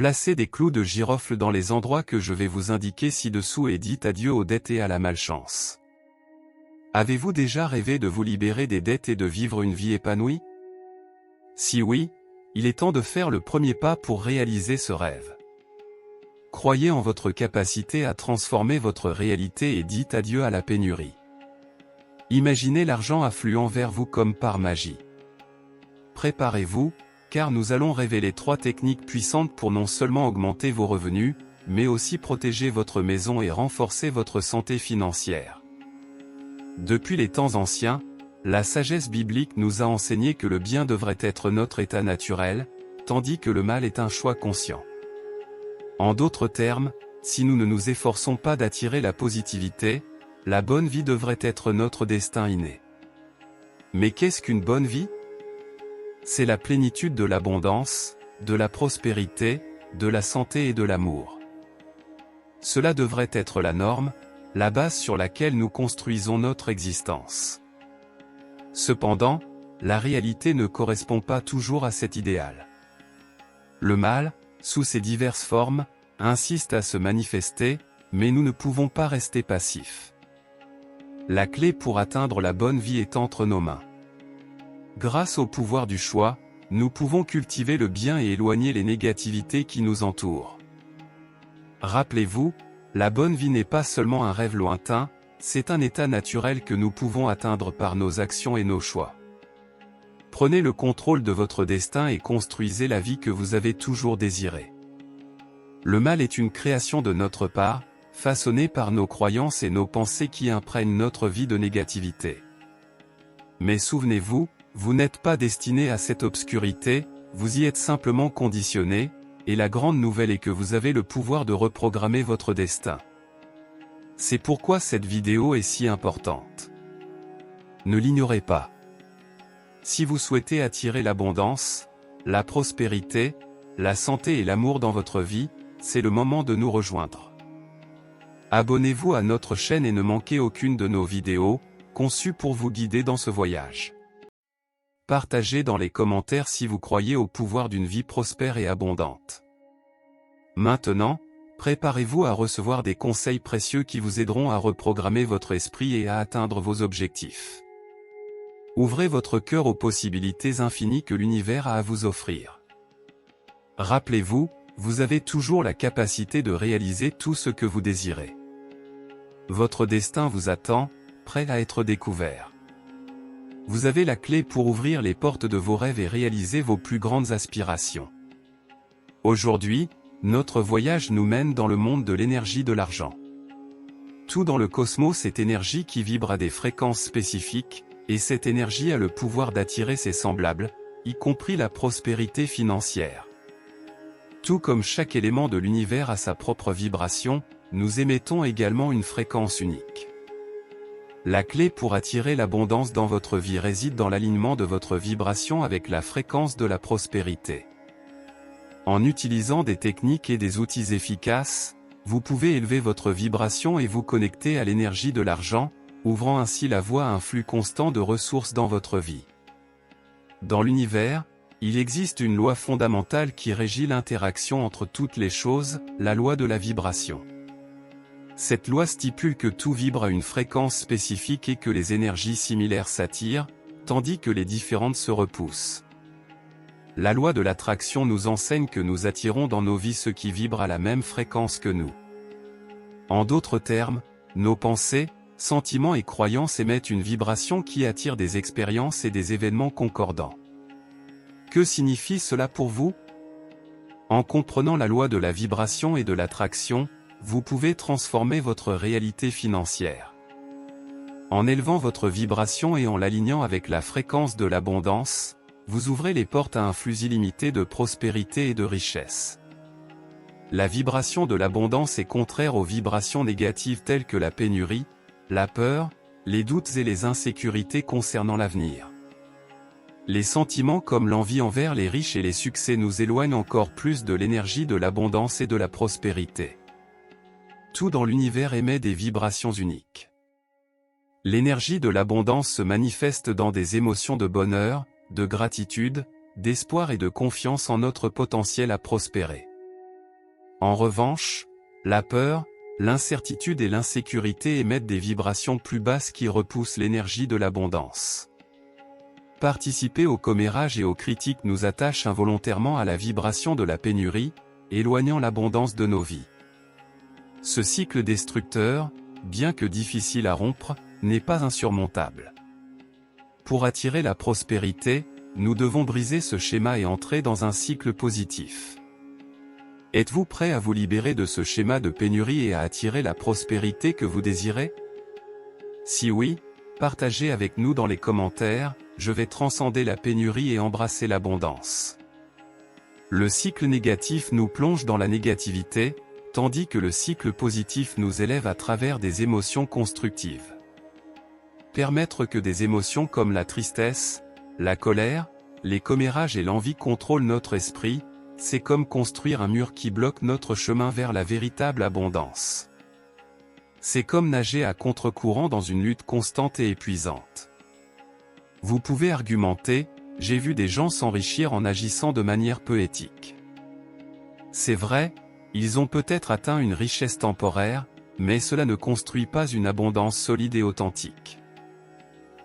Placez des clous de girofle dans les endroits que je vais vous indiquer ci-dessous et dites adieu aux dettes et à la malchance. Avez-vous déjà rêvé de vous libérer des dettes et de vivre une vie épanouie? Si oui, il est temps de faire le premier pas pour réaliser ce rêve. Croyez en votre capacité à transformer votre réalité et dites adieu à la pénurie. Imaginez l'argent affluent vers vous comme par magie. Préparez-vous, car nous allons révéler 3 techniques puissantes pour non seulement augmenter vos revenus, mais aussi protéger votre maison et renforcer votre santé financière. Depuis les temps anciens, la sagesse biblique nous a enseigné que le bien devrait être notre état naturel, tandis que le mal est un choix conscient. En d'autres termes, si nous ne nous efforçons pas d'attirer la positivité, la bonne vie devrait être notre destin inné. Mais qu'est-ce qu'une bonne vie? C'est la plénitude de l'abondance, de la prospérité, de la santé et de l'amour. Cela devrait être la norme, la base sur laquelle nous construisons notre existence. Cependant, la réalité ne correspond pas toujours à cet idéal. Le mal, sous ses diverses formes, insiste à se manifester, mais nous ne pouvons pas rester passifs. La clé pour atteindre la bonne vie est entre nos mains. Grâce au pouvoir du choix, nous pouvons cultiver le bien et éloigner les négativités qui nous entourent. Rappelez-vous, la bonne vie n'est pas seulement un rêve lointain, c'est un état naturel que nous pouvons atteindre par nos actions et nos choix. Prenez le contrôle de votre destin et construisez la vie que vous avez toujours désirée. Le mal est une création de notre part, façonnée par nos croyances et nos pensées qui imprègnent notre vie de négativité. Mais souvenez-vous, vous n'êtes pas destiné à cette obscurité, vous y êtes simplement conditionné, et la grande nouvelle est que vous avez le pouvoir de reprogrammer votre destin. C'est pourquoi cette vidéo est si importante. Ne l'ignorez pas. Si vous souhaitez attirer l'abondance, la prospérité, la santé et l'amour dans votre vie, c'est le moment de nous rejoindre. Abonnez-vous à notre chaîne et ne manquez aucune de nos vidéos, conçues pour vous guider dans ce voyage. Partagez dans les commentaires si vous croyez au pouvoir d'une vie prospère et abondante. Maintenant, préparez-vous à recevoir des conseils précieux qui vous aideront à reprogrammer votre esprit et à atteindre vos objectifs. Ouvrez votre cœur aux possibilités infinies que l'univers a à vous offrir. Rappelez-vous, vous avez toujours la capacité de réaliser tout ce que vous désirez. Votre destin vous attend, prêt à être découvert. Vous avez la clé pour ouvrir les portes de vos rêves et réaliser vos plus grandes aspirations. Aujourd'hui, notre voyage nous mène dans le monde de l'énergie de l'argent. Tout dans le cosmos est énergie qui vibre à des fréquences spécifiques, et cette énergie a le pouvoir d'attirer ses semblables, y compris la prospérité financière. Tout comme chaque élément de l'univers a sa propre vibration, nous émettons également une fréquence unique. La clé pour attirer l'abondance dans votre vie réside dans l'alignement de votre vibration avec la fréquence de la prospérité. En utilisant des techniques et des outils efficaces, vous pouvez élever votre vibration et vous connecter à l'énergie de l'argent, ouvrant ainsi la voie à un flux constant de ressources dans votre vie. Dans l'univers, il existe une loi fondamentale qui régit l'interaction entre toutes les choses, la loi de la vibration. Cette loi stipule que tout vibre à une fréquence spécifique et que les énergies similaires s'attirent, tandis que les différentes se repoussent. La loi de l'attraction nous enseigne que nous attirons dans nos vies ceux qui vibrent à la même fréquence que nous. En d'autres termes, nos pensées, sentiments et croyances émettent une vibration qui attire des expériences et des événements concordants. Que signifie cela pour vous? En comprenant la loi de la vibration et de l'attraction, vous pouvez transformer votre réalité financière. En élevant votre vibration et en l'alignant avec la fréquence de l'abondance, vous ouvrez les portes à un flux illimité de prospérité et de richesse. La vibration de l'abondance est contraire aux vibrations négatives telles que la pénurie, la peur, les doutes et les insécurités concernant l'avenir. Les sentiments comme l'envie envers les riches et les succès nous éloignent encore plus de l'énergie de l'abondance et de la prospérité. Tout dans l'univers émet des vibrations uniques. L'énergie de l'abondance se manifeste dans des émotions de bonheur, de gratitude, d'espoir et de confiance en notre potentiel à prospérer. En revanche, la peur, l'incertitude et l'insécurité émettent des vibrations plus basses qui repoussent l'énergie de l'abondance. Participer au commérage et aux critiques nous attache involontairement à la vibration de la pénurie, éloignant l'abondance de nos vies. Ce cycle destructeur, bien que difficile à rompre, n'est pas insurmontable. Pour attirer la prospérité, nous devons briser ce schéma et entrer dans un cycle positif. Êtes-vous prêt à vous libérer de ce schéma de pénurie et à attirer la prospérité que vous désirez? Si oui, partagez avec nous dans les commentaires, je vais transcender la pénurie et embrasser l'abondance. Le cycle négatif nous plonge dans la négativité, tandis que le cycle positif nous élève à travers des émotions constructives. Permettre que des émotions comme la tristesse, la colère, les commérages et l'envie contrôlent notre esprit, c'est comme construire un mur qui bloque notre chemin vers la véritable abondance. C'est comme nager à contre-courant dans une lutte constante et épuisante. Vous pouvez argumenter, j'ai vu des gens s'enrichir en agissant de manière peu éthique. C'est vrai, ils ont peut-être atteint une richesse temporaire, mais cela ne construit pas une abondance solide et authentique.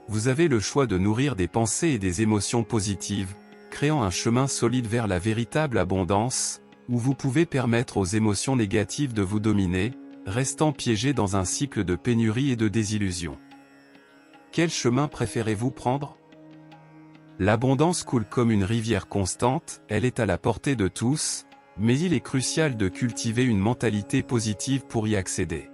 Vous avez le choix de nourrir des pensées et des émotions positives, créant un chemin solide vers la véritable abondance, ou vous pouvez permettre aux émotions négatives de vous dominer, restant piégé dans un cycle de pénurie et de désillusion. Quel chemin préférez-vous prendre? L'abondance coule comme une rivière constante, elle est à la portée de tous, mais il est crucial de cultiver une mentalité positive pour y accéder.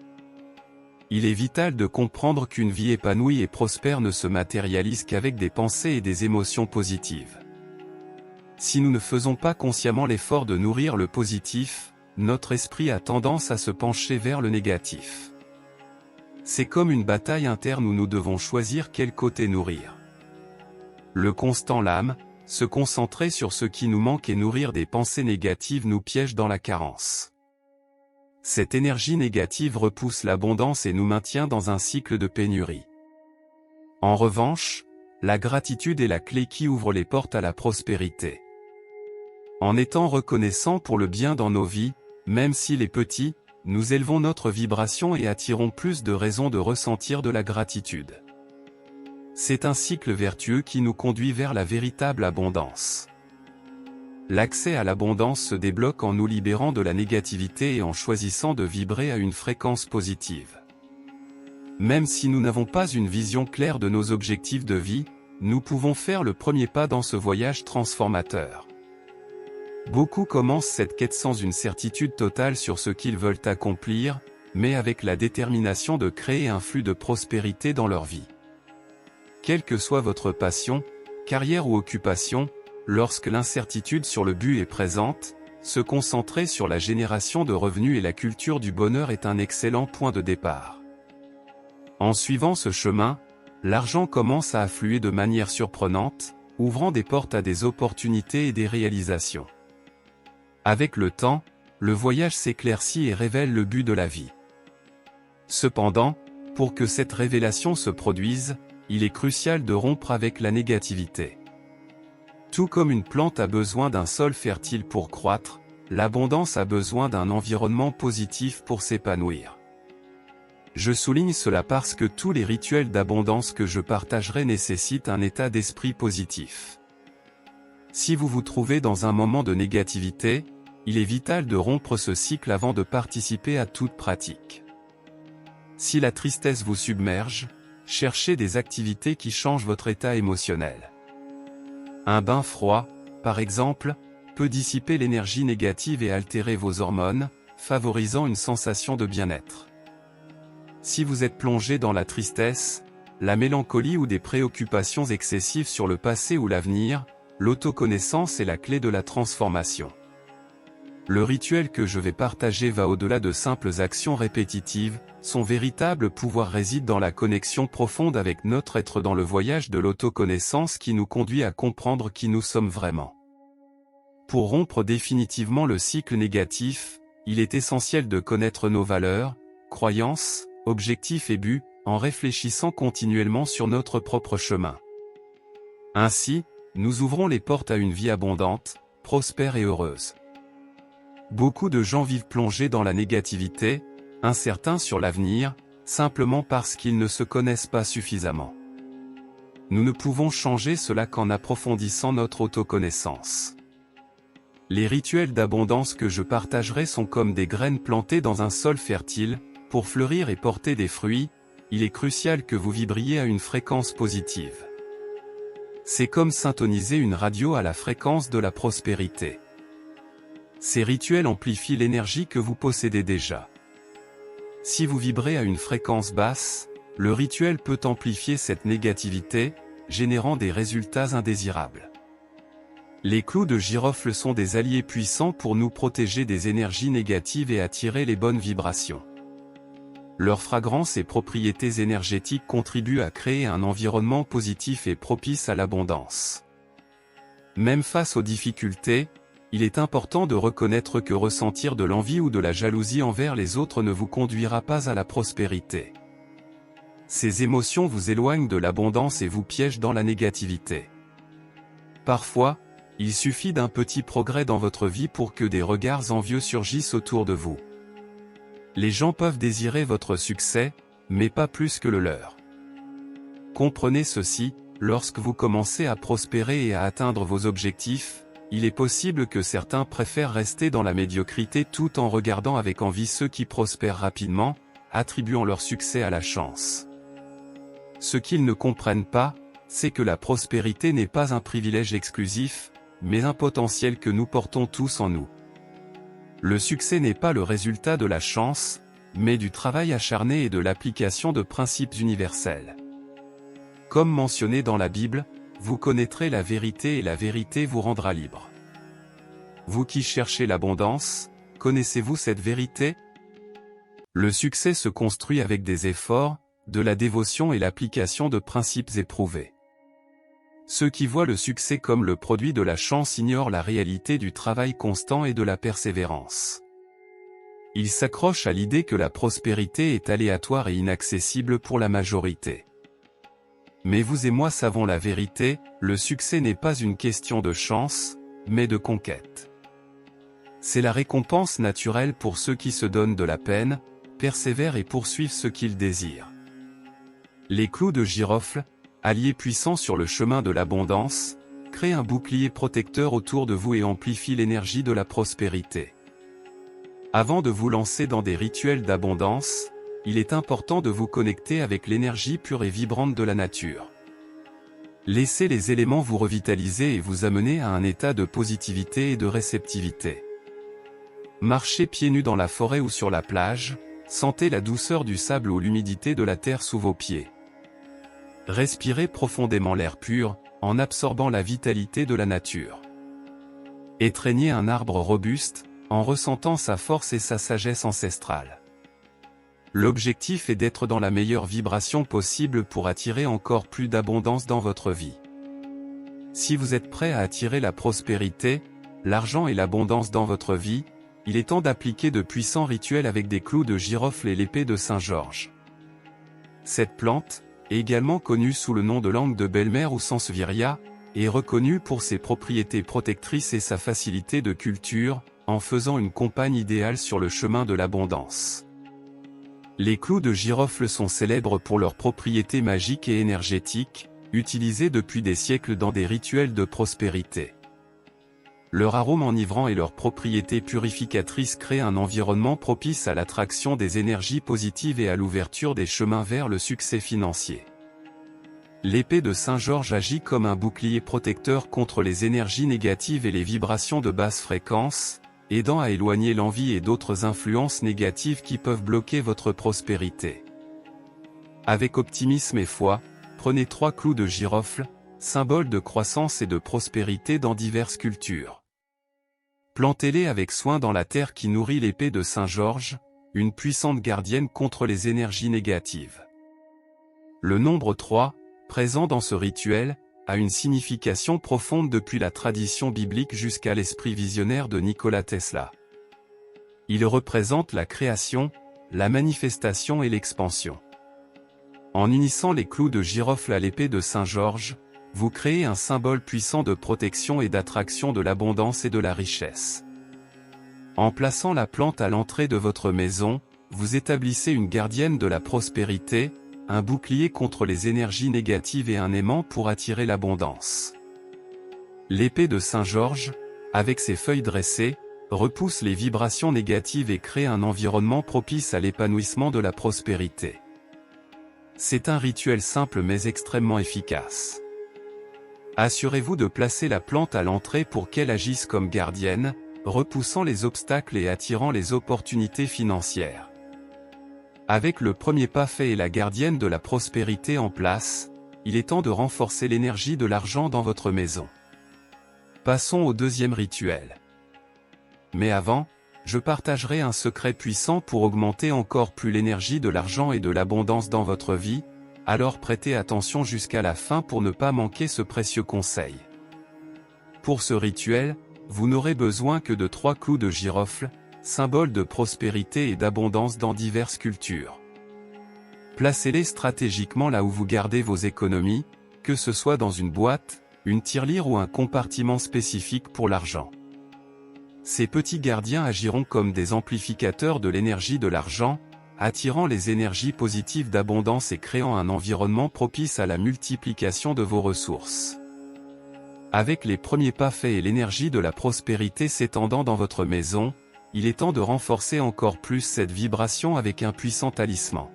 Il est vital de comprendre qu'une vie épanouie et prospère ne se matérialise qu'avec des pensées et des émotions positives. Si nous ne faisons pas consciemment l'effort de nourrir le positif, notre esprit a tendance à se pencher vers le négatif. C'est comme une bataille interne où nous devons choisir quel côté nourrir. Le constant l'âme, se concentrer sur ce qui nous manque et nourrir des pensées négatives nous piège dans la carence. Cette énergie négative repousse l'abondance et nous maintient dans un cycle de pénurie. En revanche, la gratitude est la clé qui ouvre les portes à la prospérité. En étant reconnaissants pour le bien dans nos vies, même s'il est petit, nous élevons notre vibration et attirons plus de raisons de ressentir de la gratitude. C'est un cycle vertueux qui nous conduit vers la véritable abondance. L'accès à l'abondance se débloque en nous libérant de la négativité et en choisissant de vibrer à une fréquence positive. Même si nous n'avons pas une vision claire de nos objectifs de vie, nous pouvons faire le premier pas dans ce voyage transformateur. Beaucoup commencent cette quête sans une certitude totale sur ce qu'ils veulent accomplir, mais avec la détermination de créer un flux de prospérité dans leur vie. Quelle que soit votre passion, carrière ou occupation, lorsque l'incertitude sur le but est présente, se concentrer sur la génération de revenus et la culture du bonheur est un excellent point de départ. En suivant ce chemin, l'argent commence à affluer de manière surprenante, ouvrant des portes à des opportunités et des réalisations. Avec le temps, le voyage s'éclaircit et révèle le but de la vie. Cependant, pour que cette révélation se produise, il est crucial de rompre avec la négativité. Tout comme une plante a besoin d'un sol fertile pour croître, l'abondance a besoin d'un environnement positif pour s'épanouir. Je souligne cela parce que tous les rituels d'abondance que je partagerai nécessitent un état d'esprit positif. Si vous vous trouvez dans un moment de négativité, il est vital de rompre ce cycle avant de participer à toute pratique. Si la tristesse vous submerge, cherchez des activités qui changent votre état émotionnel. Un bain froid, par exemple, peut dissiper l'énergie négative et altérer vos hormones, favorisant une sensation de bien-être. Si vous êtes plongé dans la tristesse, la mélancolie ou des préoccupations excessives sur le passé ou l'avenir, l'autoconnaissance est la clé de la transformation. Le rituel que je vais partager va au-delà de simples actions répétitives, son véritable pouvoir réside dans la connexion profonde avec notre être dans le voyage de l'autoconnaissance qui nous conduit à comprendre qui nous sommes vraiment. Pour rompre définitivement le cycle négatif, il est essentiel de connaître nos valeurs, croyances, objectifs et buts, en réfléchissant continuellement sur notre propre chemin. Ainsi, nous ouvrons les portes à une vie abondante, prospère et heureuse. Beaucoup de gens vivent plongés dans la négativité, incertains sur l'avenir, simplement parce qu'ils ne se connaissent pas suffisamment. Nous ne pouvons changer cela qu'en approfondissant notre autoconnaissance. Les rituels d'abondance que je partagerai sont comme des graines plantées dans un sol fertile. Pour fleurir et porter des fruits, il est crucial que vous vibriez à une fréquence positive. C'est comme syntoniser une radio à la fréquence de la prospérité. Ces rituels amplifient l'énergie que vous possédez déjà. Si vous vibrez à une fréquence basse, le rituel peut amplifier cette négativité, générant des résultats indésirables. Les clous de girofle sont des alliés puissants pour nous protéger des énergies négatives et attirer les bonnes vibrations. Leur fragrance et propriétés énergétiques contribuent à créer un environnement positif et propice à l'abondance. Même face aux difficultés, il est important de reconnaître que ressentir de l'envie ou de la jalousie envers les autres ne vous conduira pas à la prospérité. Ces émotions vous éloignent de l'abondance et vous piègent dans la négativité. Parfois, il suffit d'un petit progrès dans votre vie pour que des regards envieux surgissent autour de vous. Les gens peuvent désirer votre succès, mais pas plus que le leur. Comprenez ceci, lorsque vous commencez à prospérer et à atteindre vos objectifs, il est possible que certains préfèrent rester dans la médiocrité tout en regardant avec envie ceux qui prospèrent rapidement, attribuant leur succès à la chance. Ce qu'ils ne comprennent pas, c'est que la prospérité n'est pas un privilège exclusif, mais un potentiel que nous portons tous en nous. Le succès n'est pas le résultat de la chance, mais du travail acharné et de l'application de principes universels. Comme mentionné dans la Bible, vous connaîtrez la vérité et la vérité vous rendra libre. Vous qui cherchez l'abondance, connaissez-vous cette vérité? Le succès se construit avec des efforts, de la dévotion et l'application de principes éprouvés. Ceux qui voient le succès comme le produit de la chance ignorent la réalité du travail constant et de la persévérance. Ils s'accrochent à l'idée que la prospérité est aléatoire et inaccessible pour la majorité. Mais vous et moi savons la vérité, le succès n'est pas une question de chance, mais de conquête. C'est la récompense naturelle pour ceux qui se donnent de la peine, persévèrent et poursuivent ce qu'ils désirent. Les clous de girofle, alliés puissants sur le chemin de l'abondance, créent un bouclier protecteur autour de vous et amplifient l'énergie de la prospérité. Avant de vous lancer dans des rituels d'abondance, il est important de vous connecter avec l'énergie pure et vibrante de la nature. Laissez les éléments vous revitaliser et vous amener à un état de positivité et de réceptivité. Marchez pieds nus dans la forêt ou sur la plage, sentez la douceur du sable ou l'humidité de la terre sous vos pieds. Respirez profondément l'air pur, en absorbant la vitalité de la nature. Étreignez un arbre robuste, en ressentant sa force et sa sagesse ancestrale. L'objectif est d'être dans la meilleure vibration possible pour attirer encore plus d'abondance dans votre vie. Si vous êtes prêt à attirer la prospérité, l'argent et l'abondance dans votre vie, il est temps d'appliquer de puissants rituels avec des clous de girofle et l'épée de Saint-Georges. Cette plante, également connue sous le nom de langue de belle-mère ou sansevieria, est reconnue pour ses propriétés protectrices et sa facilité de culture, en faisant une compagne idéale sur le chemin de l'abondance. Les clous de girofle sont célèbres pour leurs propriétés magiques et énergétiques, utilisés depuis des siècles dans des rituels de prospérité. Leur arôme enivrant et leurs propriétés purificatrices créent un environnement propice à l'attraction des énergies positives et à l'ouverture des chemins vers le succès financier. L'épée de Saint-Georges agit comme un bouclier protecteur contre les énergies négatives et les vibrations de basse fréquence, aidant à éloigner l'envie et d'autres influences négatives qui peuvent bloquer votre prospérité. Avec optimisme et foi, prenez 3 clous de girofle, symbole de croissance et de prospérité dans diverses cultures. Plantez-les avec soin dans la terre qui nourrit l'épée de Saint-Georges, une puissante gardienne contre les énergies négatives. Le nombre 3, présent dans ce rituel, a une signification profonde depuis la tradition biblique jusqu'à l'esprit visionnaire de Nikola Tesla. Il représente la création, la manifestation et l'expansion. En unissant les clous de girofle à l'épée de Saint-Georges, vous créez un symbole puissant de protection et d'attraction de l'abondance et de la richesse. En plaçant la plante à l'entrée de votre maison, vous établissez une gardienne de la prospérité, un bouclier contre les énergies négatives et un aimant pour attirer l'abondance. L'épée de Saint Georges, avec ses feuilles dressées, repousse les vibrations négatives et crée un environnement propice à l'épanouissement de la prospérité. C'est un rituel simple mais extrêmement efficace. Assurez-vous de placer la plante à l'entrée pour qu'elle agisse comme gardienne, repoussant les obstacles et attirant les opportunités financières. Avec le premier pas fait et la gardienne de la prospérité en place, il est temps de renforcer l'énergie de l'argent dans votre maison. Passons au deuxième rituel. Mais avant, je partagerai un secret puissant pour augmenter encore plus l'énergie de l'argent et de l'abondance dans votre vie, alors prêtez attention jusqu'à la fin pour ne pas manquer ce précieux conseil. Pour ce rituel, vous n'aurez besoin que de 3 clous de girofle, symbole de prospérité et d'abondance dans diverses cultures. Placez-les stratégiquement là où vous gardez vos économies, que ce soit dans une boîte, une tirelire ou un compartiment spécifique pour l'argent. Ces petits gardiens agiront comme des amplificateurs de l'énergie de l'argent, attirant les énergies positives d'abondance et créant un environnement propice à la multiplication de vos ressources. Avec les premiers pas faits et l'énergie de la prospérité s'étendant dans votre maison, il est temps de renforcer encore plus cette vibration avec un puissant talisman.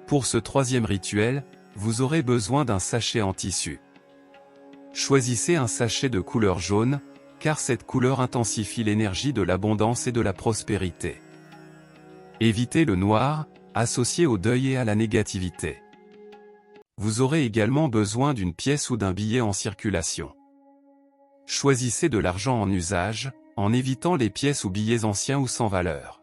Pour ce troisième rituel, vous aurez besoin d'un sachet en tissu. Choisissez un sachet de couleur jaune, car cette couleur intensifie l'énergie de l'abondance et de la prospérité. Évitez le noir, associé au deuil et à la négativité. Vous aurez également besoin d'une pièce ou d'un billet en circulation. Choisissez de l'argent en usage, en évitant les pièces ou billets anciens ou sans valeur.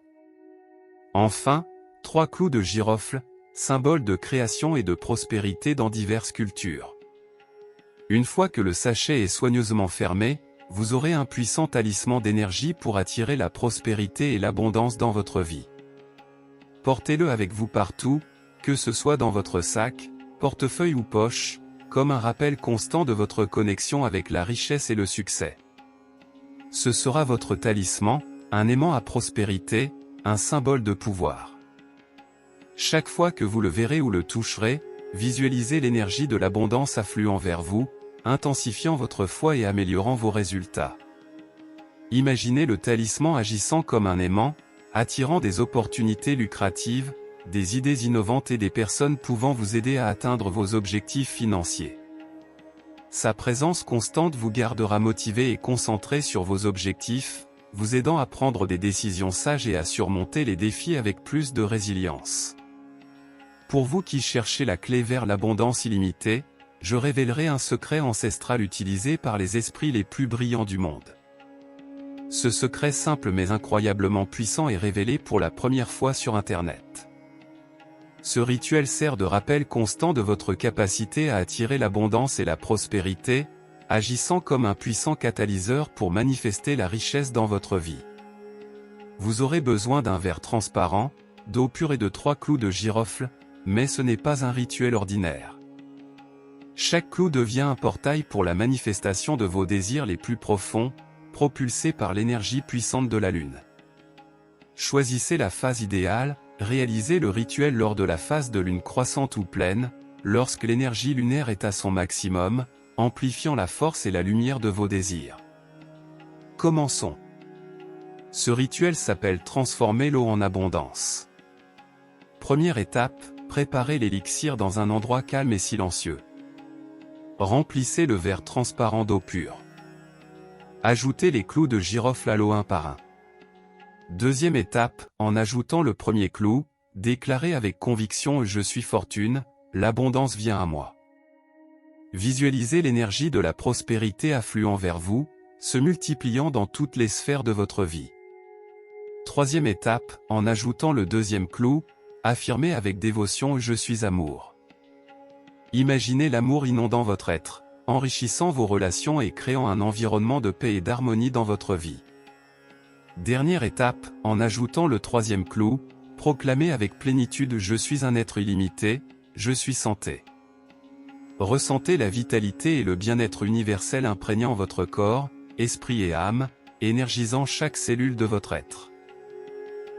Enfin, 3 clous de girofle, symbole de création et de prospérité dans diverses cultures. Une fois que le sachet est soigneusement fermé, vous aurez un puissant talisman d'énergie pour attirer la prospérité et l'abondance dans votre vie. Portez-le avec vous partout, que ce soit dans votre sac, portefeuille ou poche, comme un rappel constant de votre connexion avec la richesse et le succès. Ce sera votre talisman, un aimant à prospérité, un symbole de pouvoir. Chaque fois que vous le verrez ou le toucherez, visualisez l'énergie de l'abondance affluant vers vous, intensifiant votre foi et améliorant vos résultats. Imaginez le talisman agissant comme un aimant, attirant des opportunités lucratives, des idées innovantes et des personnes pouvant vous aider à atteindre vos objectifs financiers. Sa présence constante vous gardera motivé et concentré sur vos objectifs, vous aidant à prendre des décisions sages et à surmonter les défis avec plus de résilience. Pour vous qui cherchez la clé vers l'abondance illimitée, je révélerai un secret ancestral utilisé par les esprits les plus brillants du monde. Ce secret simple mais incroyablement puissant est révélé pour la première fois sur Internet. Ce rituel sert de rappel constant de votre capacité à attirer l'abondance et la prospérité, agissant comme un puissant catalyseur pour manifester la richesse dans votre vie. Vous aurez besoin d'un verre transparent, d'eau pure et de 3 clous de girofle, mais ce n'est pas un rituel ordinaire. Chaque clou devient un portail pour la manifestation de vos désirs les plus profonds, propulsés par l'énergie puissante de la Lune. Choisissez la phase idéale, réalisez le rituel lors de la phase de lune croissante ou pleine, lorsque l'énergie lunaire est à son maximum, amplifiant la force et la lumière de vos désirs. Commençons. Ce rituel s'appelle transformer l'eau en abondance. Première étape, préparez l'élixir dans un endroit calme et silencieux. Remplissez le verre transparent d'eau pure. Ajoutez les clous de girofle à l'eau un par un. Deuxième étape, en ajoutant le premier clou, déclarez avec conviction « Je suis fortune, l'abondance vient à moi ». Visualisez l'énergie de la prospérité affluant vers vous, se multipliant dans toutes les sphères de votre vie. Troisième étape, en ajoutant le deuxième clou, affirmez avec dévotion « Je suis amour ». Imaginez l'amour inondant votre être, enrichissant vos relations et créant un environnement de paix et d'harmonie dans votre vie. Dernière étape, en ajoutant le troisième clou, proclamez avec plénitude « Je suis un être illimité, je suis santé ». Ressentez la vitalité et le bien-être universel imprégnant votre corps, esprit et âme, énergisant chaque cellule de votre être.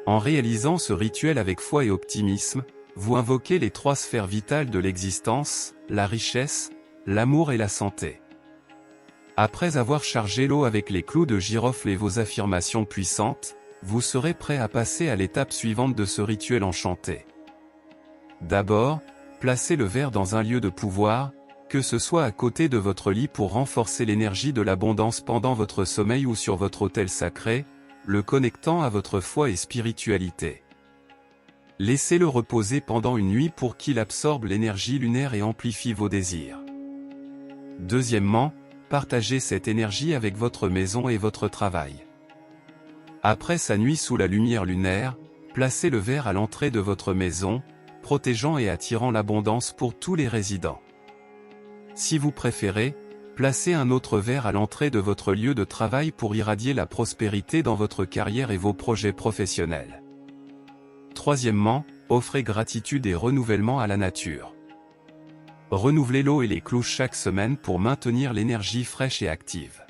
En réalisant ce rituel avec foi et optimisme, vous invoquez les 3 sphères vitales de l'existence, la richesse, l'amour et la santé. Après avoir chargé l'eau avec les clous de girofle et vos affirmations puissantes, vous serez prêt à passer à l'étape suivante de ce rituel enchanté. D'abord, placez le verre dans un lieu de pouvoir, que ce soit à côté de votre lit pour renforcer l'énergie de l'abondance pendant votre sommeil ou sur votre autel sacré, le connectant à votre foi et spiritualité. Laissez-le reposer pendant une nuit pour qu'il absorbe l'énergie lunaire et amplifie vos désirs. Deuxièmement, partagez cette énergie avec votre maison et votre travail. Après sa nuit sous la lumière lunaire, placez le verre à l'entrée de votre maison, protégeant et attirant l'abondance pour tous les résidents. Si vous préférez, placez un autre verre à l'entrée de votre lieu de travail pour irradier la prospérité dans votre carrière et vos projets professionnels. Troisièmement, offrez gratitude et renouvellement à la nature. Renouvelez l'eau et les clous chaque semaine pour maintenir l'énergie fraîche et active.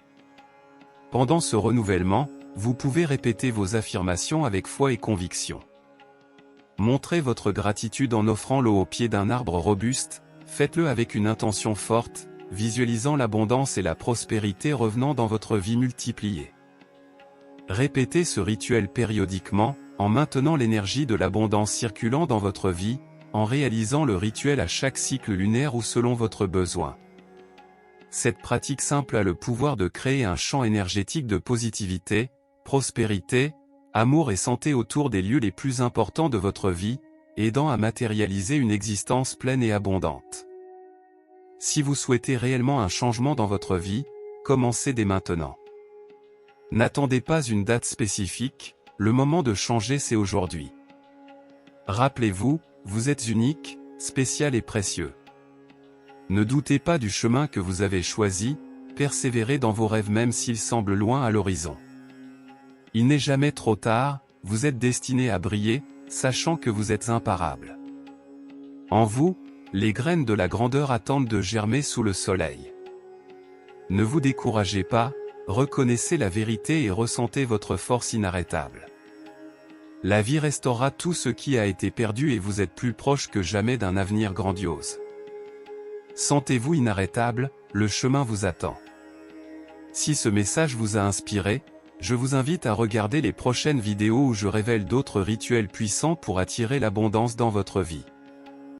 Pendant ce renouvellement, vous pouvez répéter vos affirmations avec foi et conviction. Montrez votre gratitude en offrant l'eau au pied d'un arbre robuste, faites-le avec une intention forte, visualisant l'abondance et la prospérité revenant dans votre vie multipliée. Répétez ce rituel périodiquement, en maintenant l'énergie de l'abondance circulant dans votre vie, en réalisant le rituel à chaque cycle lunaire ou selon votre besoin. Cette pratique simple a le pouvoir de créer un champ énergétique de positivité, prospérité, amour et santé autour des lieux les plus importants de votre vie, aidant à matérialiser une existence pleine et abondante. Si vous souhaitez réellement un changement dans votre vie, commencez dès maintenant. N'attendez pas une date spécifique, le moment de changer c'est aujourd'hui. Rappelez-vous, vous êtes unique, spécial et précieux. Ne doutez pas du chemin que vous avez choisi, persévérez dans vos rêves même s'ils semblent loin à l'horizon. Il n'est jamais trop tard, vous êtes destiné à briller, sachant que vous êtes imparable. En vous, les graines de la grandeur attendent de germer sous le soleil. Ne vous découragez pas, reconnaissez la vérité et ressentez votre force inarrêtable. La vie restaurera tout ce qui a été perdu et vous êtes plus proche que jamais d'un avenir grandiose. Sentez-vous inarrêtable, le chemin vous attend. Si ce message vous a inspiré, je vous invite à regarder les prochaines vidéos où je révèle d'autres rituels puissants pour attirer l'abondance dans votre vie.